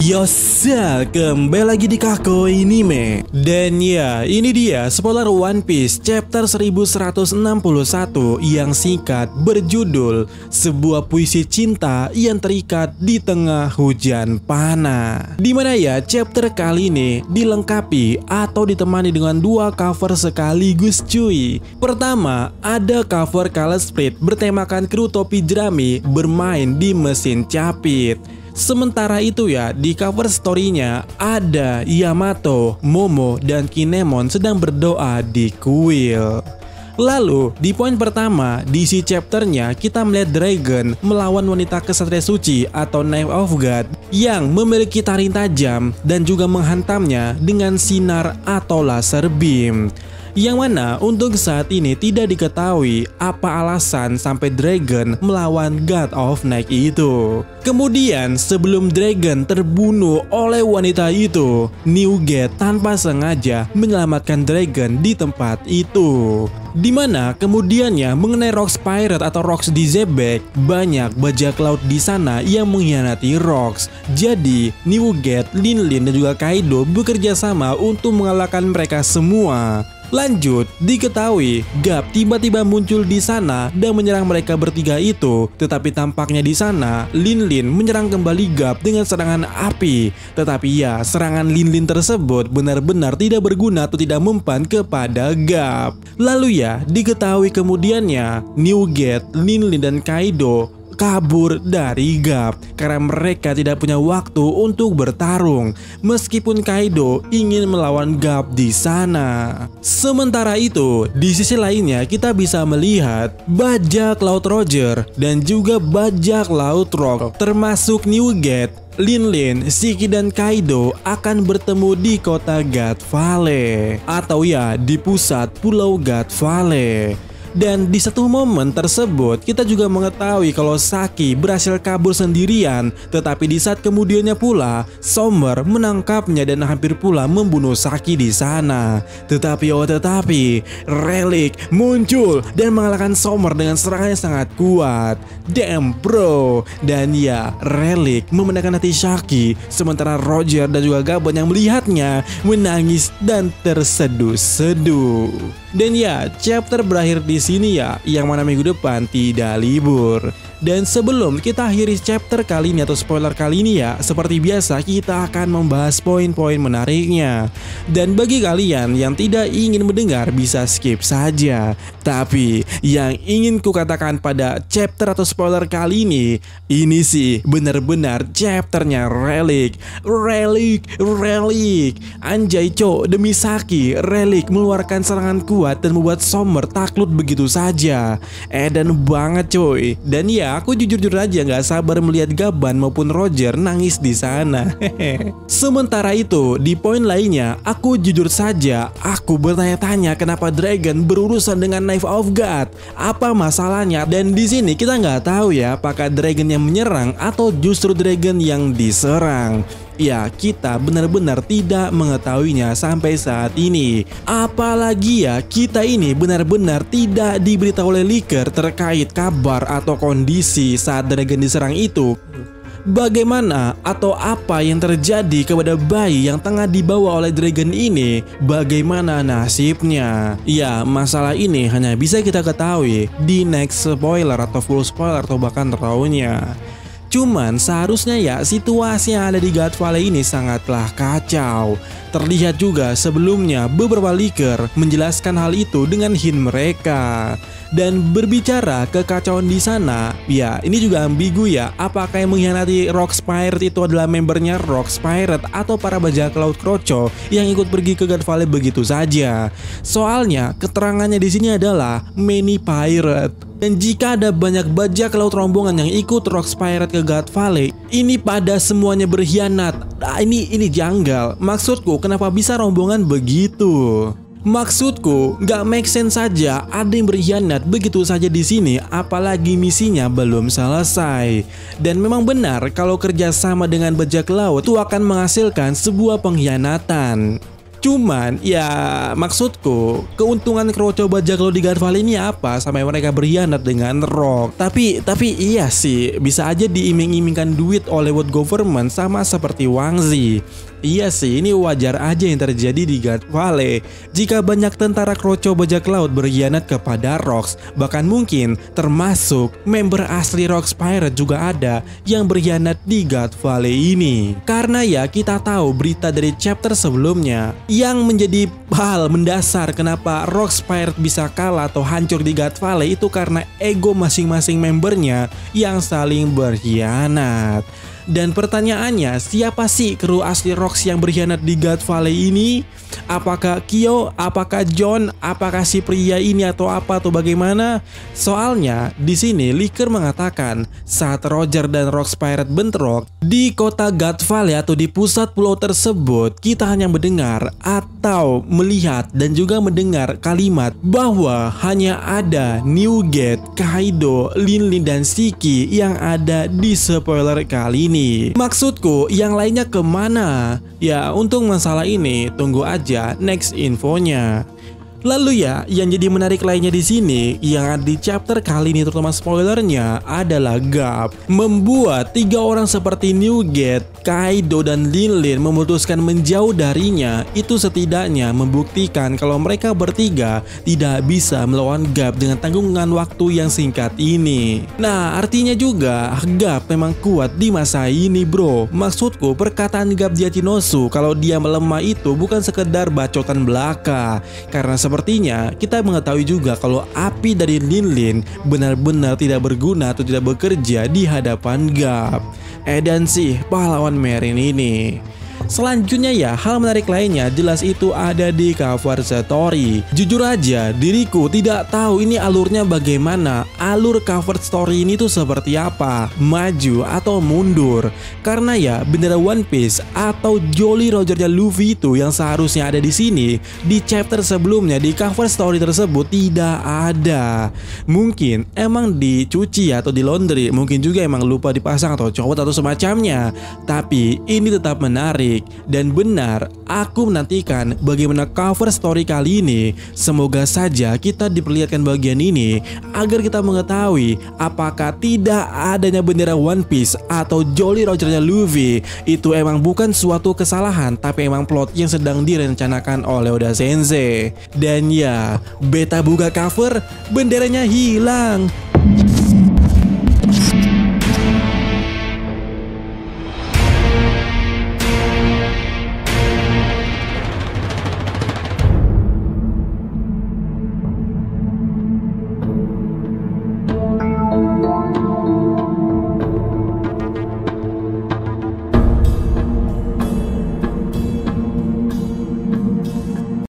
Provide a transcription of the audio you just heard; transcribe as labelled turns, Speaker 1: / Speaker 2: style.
Speaker 1: Yosa, kembali lagi di Kako Anime. Dan ya, ini dia spoiler One Piece chapter 1161 yang singkat berjudul Sebuah Puisi Cinta yang Terikat di Tengah Hujan Panah. Dimana ya, chapter kali ini dilengkapi atau ditemani dengan dua cover sekaligus cuy. Pertama, ada cover Color Split bertemakan kru topi jerami bermain di mesin capit. Sementara itu ya, di cover story-nya ada Yamato, Momo, dan Kinemon sedang berdoa di kuil. Lalu, di poin pertama, di isi chapternya kita melihat Dragon melawan wanita kesatria suci atau Knife of God yang memiliki taring tajam dan juga menghantamnya dengan sinar atau laser beam. Yang mana untuk saat ini tidak diketahui apa alasan sampai Dragon melawan God of Night itu. Kemudian sebelum Dragon terbunuh oleh wanita itu, Newgate tanpa sengaja menyelamatkan Dragon di tempat itu. Dimana kemudiannya mengenai Rocks Pirate atau Rocks di Zebek, banyak bajak laut di sana yang mengkhianati Rocks. Jadi Newgate, Linlin, dan juga Kaido bekerja sama untuk mengalahkan mereka semua. Lanjut, diketahui Gap tiba-tiba muncul di sana dan menyerang mereka bertiga itu. Tetapi tampaknya di sana Linlin menyerang kembali Gap dengan serangan api. Tetapi ya, serangan Linlin tersebut benar-benar tidak berguna atau tidak mempan kepada Gap. Lalu ya, diketahui kemudiannya Newgate, Linlin, dan Kaido kabur dari Gap karena mereka tidak punya waktu untuk bertarung, meskipun Kaido ingin melawan Gap di sana. Sementara itu, di sisi lainnya kita bisa melihat bajak laut Roger dan juga bajak laut Rock termasuk Newgate, Linlin, Shiki, dan Kaido akan bertemu di kota God Valley atau ya di pusat pulau God Valley. Dan di satu momen tersebut kita juga mengetahui kalau Saki berhasil kabur sendirian, tetapi di saat kemudiannya pula Summer menangkapnya dan hampir pula membunuh Saki di sana. Tetapi Relic muncul dan mengalahkan Summer dengan serangan yang sangat kuat. Damn bro. Dan ya, Relic memenangkan hati Saki, sementara Roger dan juga Gabon yang melihatnya menangis dan terseduh-seduh. Dan ya, chapter berakhir di sini ya, yang mana minggu depan tidak libur. Dan sebelum kita akhiri chapter kali ini atau spoiler kali ini ya, seperti biasa kita akan membahas poin-poin menariknya. Dan bagi kalian yang tidak ingin mendengar bisa skip saja. Tapi yang ingin kukatakan pada chapter atau spoiler kali ini sih benar-benar chapternya Relic. Anjay cok, demi Saki, Relic mengeluarkan serangan kuat dan membuat Summer takluk begitu saja. Edan banget coy. Dan ya, aku jujur aja nggak sabar melihat Gaban maupun Roger nangis di sana. Sementara itu, di poin lainnya, aku jujur saja, aku bertanya-tanya kenapa Dragon berurusan dengan Knife of God. Apa masalahnya? Dan di sini kita nggak tahu ya, apakah Dragon yang menyerang atau justru Dragon yang diserang. Ya, kita benar-benar tidak mengetahuinya sampai saat ini. Apalagi ya, kita ini benar-benar tidak diberitahu oleh leaker terkait kabar atau kondisi saat Dragon diserang itu. Bagaimana atau apa yang terjadi kepada bayi yang tengah dibawa oleh Dragon ini? Bagaimana nasibnya? Ya, masalah ini hanya bisa kita ketahui di next spoiler atau full spoiler atau bahkan rawnya. Cuman seharusnya ya, situasi yang ada di God Valley ini sangatlah kacau. Terlihat juga sebelumnya beberapa leaker menjelaskan hal itu dengan hint mereka. Dan berbicara kekacauan di sana, ya ini juga ambigu ya, apakah yang mengkhianati Rocks Pirate itu adalah membernya Rocks Pirate atau para bajak laut Kroco yang ikut pergi ke God Valley begitu saja. Soalnya keterangannya di sini adalah many pirate. Dan jika ada banyak bajak laut rombongan yang ikut Rocks Pirate ke God Valley, ini pada semuanya berkhianat. Nah, ini janggal. Maksudku, kenapa bisa rombongan begitu? Maksudku, nggak make sense saja ada yang berkhianat begitu saja di sini, apalagi misinya belum selesai. Dan memang benar kalau kerjasama dengan bajak laut itu akan menghasilkan sebuah pengkhianatan. Cuman ya maksudku, keuntungan Croucho bajak laut di God Valley ini apa sampai mereka berkhianat dengan Rock? Tapi iya sih, bisa aja diiming-imingkan duit oleh world government sama seperti Wang Zi. Iya sih, ini wajar aja yang terjadi di God Valley. Jika banyak tentara Croucho bajak laut berkhianat kepada Rocks, bahkan mungkin termasuk member asli Rocks Pirate juga ada yang berkhianat di God Valley ini. Karena ya kita tahu berita dari chapter sebelumnya yang menjadi hal mendasar kenapa Rocks Pirate bisa kalah atau hancur di God Valley itu karena ego masing-masing membernya yang saling berkhianat. Dan pertanyaannya, siapa sih kru asli Rocks yang berkhianat di God Valley ini? Apakah Kyo? Apakah John? Apakah si pria ini atau apa atau bagaimana? Soalnya di sini Licker mengatakan saat Roger dan Rocks Pirate bentrok di kota God Valley atau di pusat pulau tersebut, kita hanya mendengar atau melihat dan juga mendengar kalimat bahwa hanya ada Newgate, Kaido, Linlin dan Shiki yang ada di spoiler kali ini. Maksudku, yang lainnya kemana? Ya, untuk masalah ini tunggu aja next infonya. Lalu ya, yang jadi menarik lainnya di sini yang ada di chapter kali ini terutama spoilernya adalah Garp membuat 3 orang seperti Newgate, Kaido dan Linlin memutuskan menjauh darinya. Itu setidaknya membuktikan kalau mereka bertiga tidak bisa melawan Garp dengan tanggungan waktu yang singkat ini. Nah, artinya juga Garp memang kuat di masa ini, bro. Maksudku, perkataan Garp di Echinosu kalau dia melemah itu bukan sekedar bacotan belaka, karena sepertinya kita mengetahui juga kalau api dari Linlin benar-benar tidak berguna atau tidak bekerja di hadapan Garp. Dan sih pahlawan Marine ini. Selanjutnya ya, hal menarik lainnya jelas itu ada di cover story. Jujur aja, diriku tidak tahu ini alurnya bagaimana. Alur cover story ini tuh seperti apa, maju atau mundur. Karena ya bendera One Piece atau Jolly Rogernya Luffy itu yang seharusnya ada di sini, di chapter sebelumnya di cover story tersebut tidak ada. Mungkin emang dicuci atau di laundry, mungkin juga emang lupa dipasang atau copot atau semacamnya. Tapi ini tetap menarik. Dan benar, aku menantikan bagaimana cover story kali ini. Semoga saja kita diperlihatkan bagian ini agar kita mengetahui apakah tidak adanya bendera One Piece atau Jolly Rogernya Luffy itu emang bukan suatu kesalahan, tapi emang plot yang sedang direncanakan oleh Oda Sensei. Dan ya, beta buka cover, benderanya hilang.